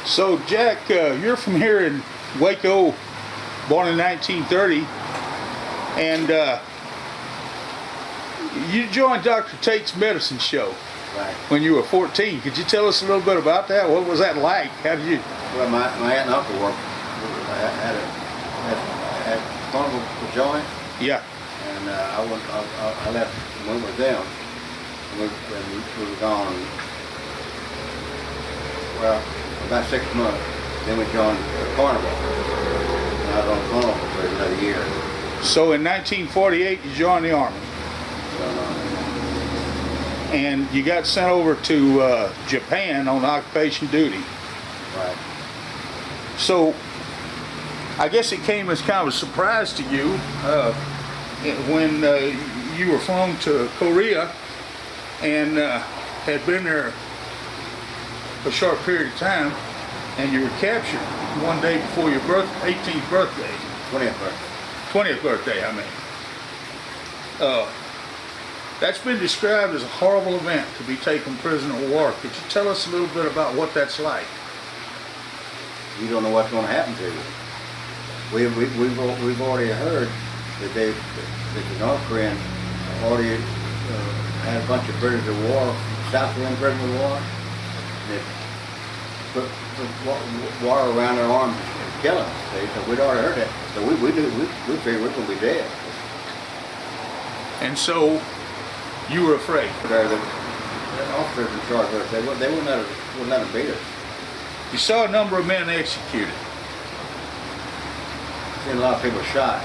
So, Jack, you're from here in Waco, born in 1930, and you joined Dr. Tate's medicine show when you were 14. Could you tell us a little bit about that? What was that like? How did you? Well, my aunt and uncle worked at Carnival to join. Yeah. And I left and went with them. We were gone, well, about 6 months. Then we joined the Carnival. And I was on Carnival for another year. So in 1948, you joined the Army. And you got sent over to Japan on occupation duty. Right. So I guess it came as kind of a surprise to you when you were flown to Korea and had been there for a short period of time, and you were captured one day before your 18th birthday. 20th birthday. 20th birthday, I mean. That's been described as a horrible event, to be taken prisoner of war. Could you tell us a little bit about what that's like? You don't know what's going to happen to you. We've already heard that the North Koreans already had a bunch of prisoners of war, South Korean prisoners of war, that put water around their arms and kill them. So we'd already heard that. So we figured we're going to be dead. And so you were afraid. The officers in charge of us, they wouldn't let them beat us. You saw a number of men executed. I've seen a lot of people shot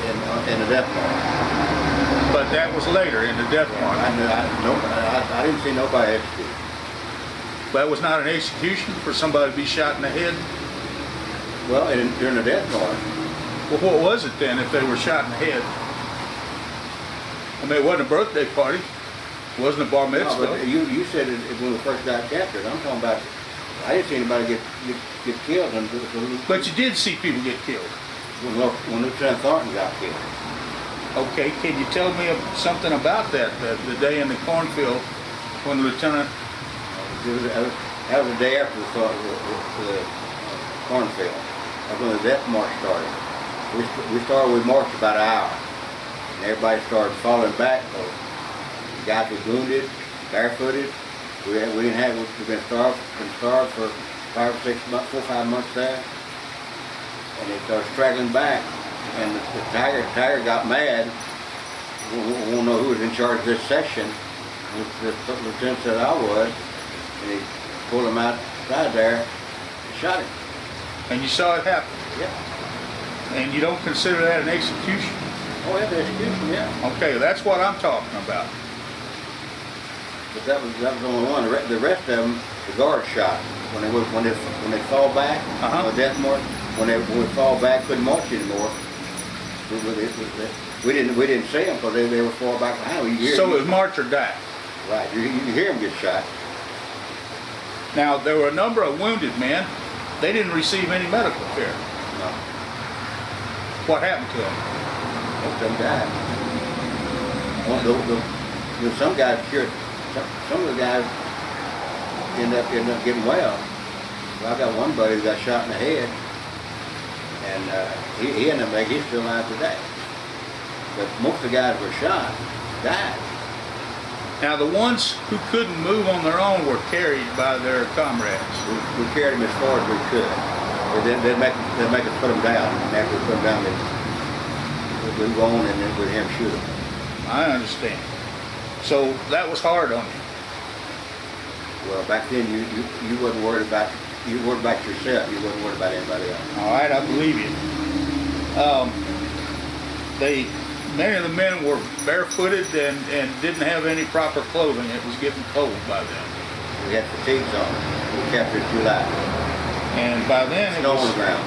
in the death march. But that was later in the death march. I didn't see nobody executed. That was not an execution for somebody to be shot in the head? Well, during the death march. Well, what was it then if they were shot in the head? I mean, it wasn't a birthday party. It wasn't a bar mitzvah. No, but you said it when we first got captured. I'm talking about, I didn't see anybody get killed. But you did see people get killed. When Lieutenant Thornton got killed. Okay, can you tell me something about that, the day in the cornfield when Lieutenant... That was the day after the cornfield. That's when the death march started. We marched about an hour. And everybody started falling back. So the guys were wounded, barefooted. We've been starved for 5 or 6 months, 4 or 5 months there. And they started straggling back. And the tiger got mad. We won't know who was in charge of this section. The lieutenant said I was. And he pulled him outside there and shot him. And you saw it happen? Yeah. And you don't consider that an execution? Oh, yeah, the execution, yeah. Okay, that's what I'm talking about. But that was the only one. The rest of them, the guards shot. When they fall back, on the death march, when we fall back, couldn't march anymore. We didn't see them because they were far back behind. So it was march or die. Right. You hear them get shot. Now there were a number of wounded men. They didn't receive any medical care. No. What happened to them? Most of them died. Some guys cured. Some of the guys end up getting well. Well, I got one buddy who got shot in the head, and he ended up he's still alive today. But most of the guys who were shot died. Now the ones who couldn't move on their own were carried by their comrades. We carried them as far as we could. They'd make us put them down. And after we put them down, we'd go on and then we'd have them shoot them. I understand. So that was hard on you. Well, back then you wasn't worried about yourself. You wasn't worried about anybody else. All right, I believe you. Many of the men were barefooted and didn't have any proper clothing. It was getting cold by then. We had fatigues on. We captured July. And by then snow on the ground.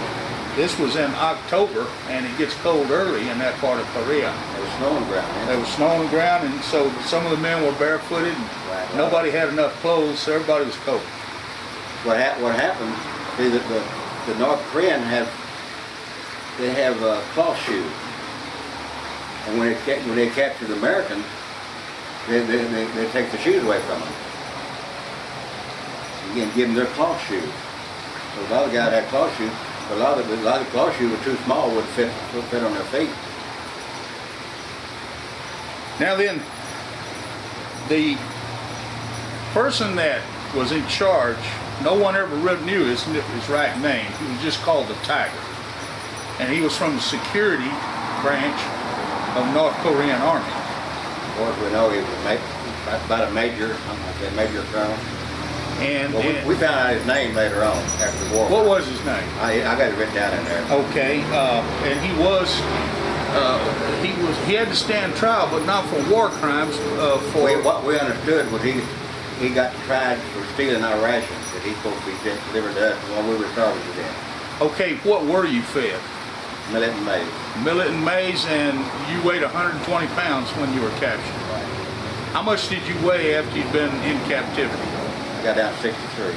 This was in October, and it gets cold early in that part of Korea. There was snow on the ground. Yeah. There was snow on the ground, and so some of the men were barefooted. And nobody had enough clothes, so everybody was cold. What happened? See, the North Korean have cloth shoes. And when they capture the Americans, they take the shoes away from them. You can give them their cloth shoes. So a lot of guys had cloth shoes, but a lot of the cloth shoes were too small, wouldn't fit on their feet. Now then, the person that was in charge, no one ever really knew his right name. He was just called the Tiger. And he was from the security branch of North Korean Army. Of course, we know he was about a major, something like that, major colonel. And, well, we found out his name later on after the war. What was his name? I got it written down in there. Okay, and he had to stand trial, but not for war crimes. What we understood was he got tried for stealing our rations that he's supposed to be delivered to us while we were starving to death. Okay, what were you fed? Millet and maize. Millet and maize, and you weighed 120 pounds when you were captured. Right. How much did you weigh after you'd been in captivity? I got down to 63.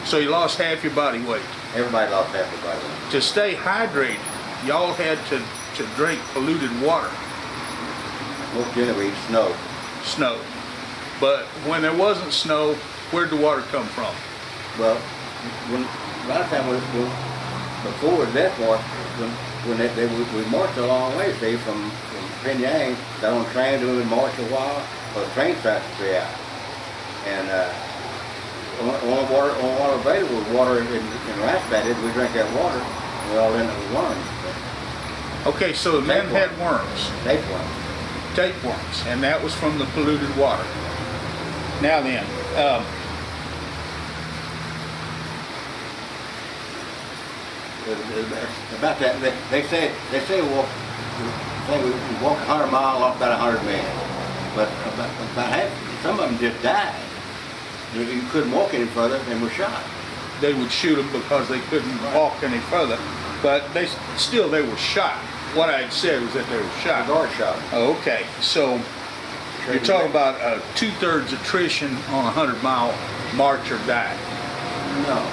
So you lost half your body weight. Everybody lost half their body weight. To stay hydrated, y'all had to drink polluted water. Most generally we eat snow. Snow. But when there wasn't snow, where'd the water come from? Well, a lot of time before the death march, we marched a long way, see, from Pyongyang, got on the train, we marched a while, for the train tracks to be out. And only water available was water in rice paddies. We drank that water, and we all ended up with worms. Okay, so the men had worms. Tapeworms. Tapeworms, and that was from the polluted water. Now then, about that, they say we walk 100 miles, lost about 100 men, but about half, some of them just died. You couldn't walk any further and were shot. they would shoot them because they couldn't walk any further, but they were shot. What I had said was that they were shot. Guard shot. Oh, okay, so you're talking about a 2/3 attrition on a 100-mile march or die. No,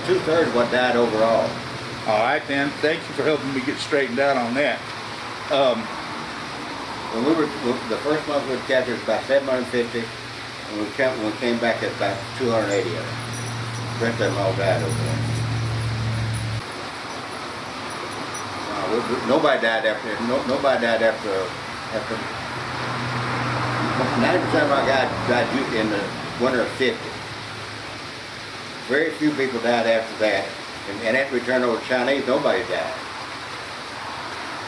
2/3 what died overall. All right, then. Thank you for helping me get straightened out on that. When the first month we were captured was about 750, and we came back at about 280 of them. The rest of them all died over there. Nobody died after. Nobody died after. 90% of our guys died in the winter of '50. Very few people died after that, and after we turned over the Chinese, nobody died.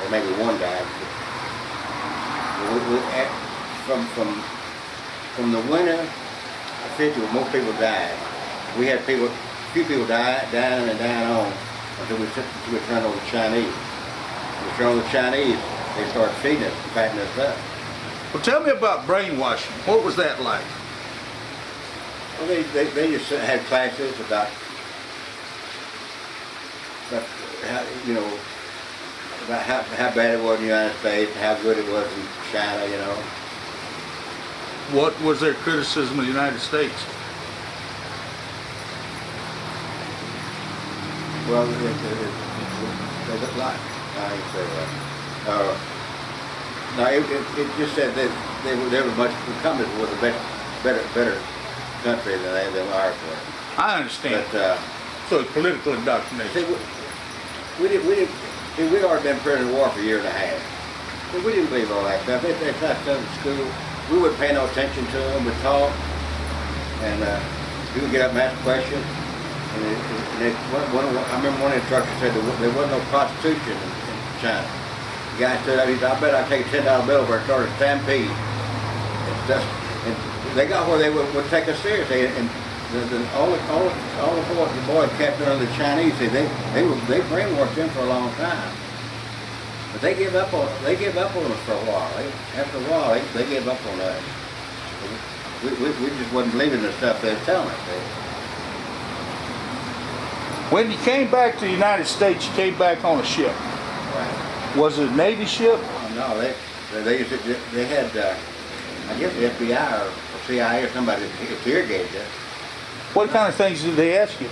Or maybe one died. From the winter of '50, when most people died, we had few people dying and dying on until we turned over the Chinese. When we turned over the Chinese, they started feeding us and fattening us up. Well, tell me about brainwashing. What was that like? Well, they just had classes about how bad it was in the United States, how good it was in China, you know. What was their criticism of the United States? Well, they look like. I ain't say that. No, it just said that they were much. The companies were the better country than ours were. I understand. But so it's political indoctrination. We'd already been prisoner of war for a year and a half. But we didn't believe all that stuff. They tried stuff in school. We wouldn't pay no attention to them. We'd talk, and we would get up and ask questions. And I remember one instructor said there wasn't no prostitution in China. The guy stood up, he said, I bet I'd take a $10 bill over and start a stampede. And they got where they would take us seriously. And all the boys captured under the Chinese, they brainwashed them for a long time. But they gave up on us for a while. After a while, they gave up on us. We just wasn't believing the stuff they were telling us. When you came back to the United States, you came back on a ship. Right. Was it a Navy ship? No, they had I guess the FBI or CIA or somebody interrogated us. What kind of things did they ask you?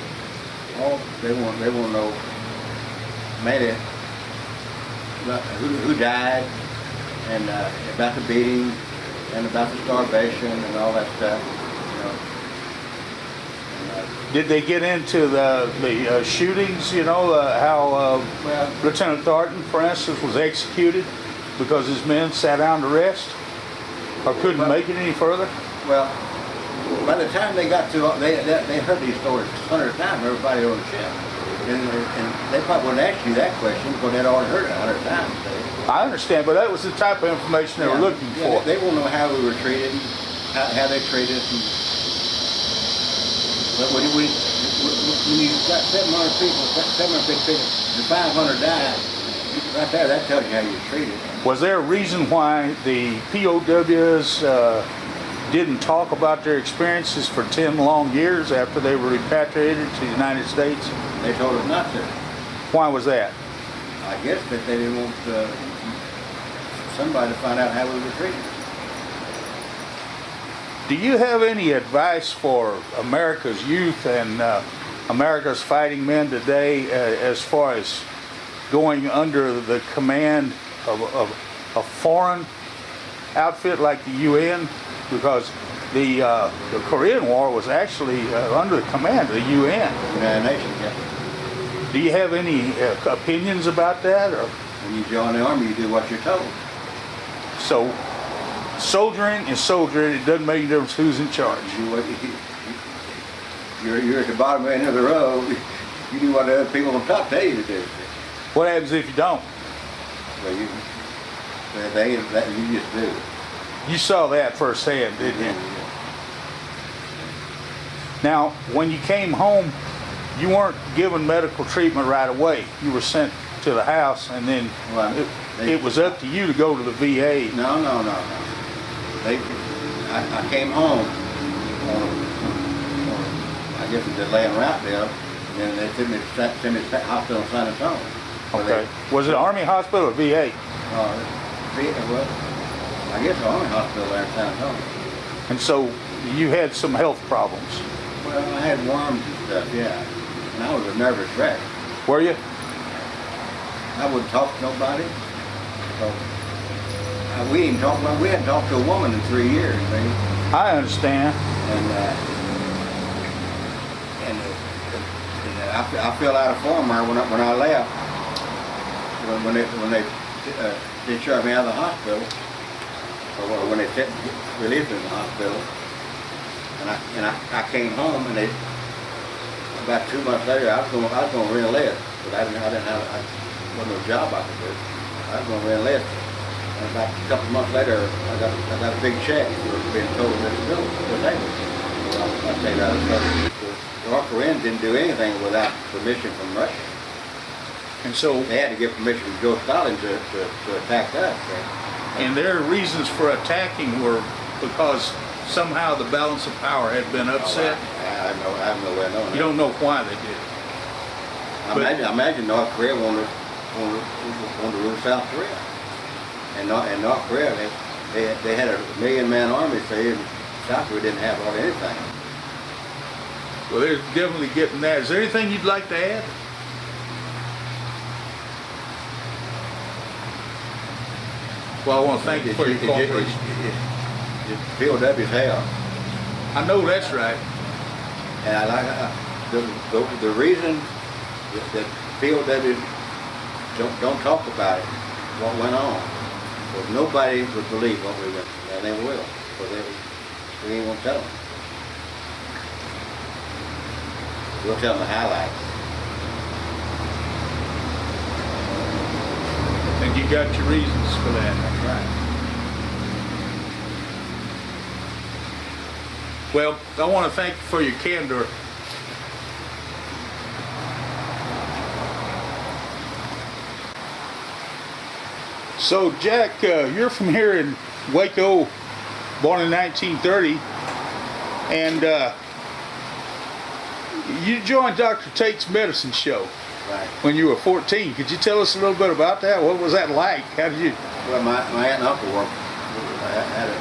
Oh, they want to know mainly who died and about the beating and about the starvation and all that stuff, you know. And, Did they get into the shootings? You know how Well, Lieutenant Thornton, for instance, was executed because his men sat down to rest or couldn't make it any further. well, by the time they got to, they heard these stories 100 times, everybody on the ship. And they probably wouldn't ask you that question because they'd already heard it 100 times. I understand, but that was the type of information they were looking for. They won't know how we were treated, how they treated us. But when you got 700 people, 750 people, and 500 died, right there, that tells you how you were treated. Was there a reason why the POWs didn't talk about their experiences for 10 long years after they were repatriated to the United States? They told us not to. Why was that? I guess that they didn't want somebody to find out how we were treated. Do you have any advice for America's youth and America's fighting men today as far as going under the command of a foreign outfit like the UN? Because the Korean War was actually under the command of the UN. United Nations, yeah. Do you have any opinions about that? Or When you join the army, you do what you're told. so, soldiering is soldiering. It doesn't make any difference who's in charge. You do what you're at the bottom end of the road. You do what the other people on top tell you to do. What happens if you don't? Well, you just do. You saw that firsthand, didn't you? Now, when you came home, you weren't given medical treatment right away. You were sent to the house, and then Well, it was up to you to go to the VA. No. I came home I guess it was laying right there, and then they sent me to the hospital in San Antonio. Okay. Was it Army hospital or VA? Well, I guess the Army hospital there in San Antonio. And so you had some health problems. Well, I had worms and stuff, yeah. And I was a nervous wreck. Were you? I wouldn't talk to nobody. So, we hadn't talked to a woman in 3 years, man. I understand. And I fell out of form there when I left. When they discharged me out of the hospital, or when they released me in the hospital, and I came home, and about 2 months later I was going to re-enlist, but I wasn't no job I could do. I was going to re-enlist, and about a couple of months later I got a big check for being told disability. I stayed out of trouble. The North Koreans didn't do anything without permission from Russia. And so, They had to get permission from Joe Stalin to attack us. and their reasons for attacking were because somehow the balance of power had been upset. I have no way of knowing. You don't know why they did it. I imagine North Korea wanted to rule South Korea. And North Korea, they had a 1 million man army, so South Korea didn't have hardly anything. Well, they're definitely getting that. Is there anything you'd like to add? Well, I want to thank you for your cooperation. It's POW's hell. I know that's right. And I like the reason that POWs don't talk about it, what went on, because nobody would believe what we went through, and they will, because we ain't gonna tell them. We'll tell them the highlights. And you got your reasons for that. That's right. Well, I want to thank you for your candor. So, Jack, you're from here in Waco, born in 1930, and you joined Dr. Tate's medicine show Right. when you were 14. Could you tell us a little bit about that? What was that like? How did you? Well, my aunt and uncle had a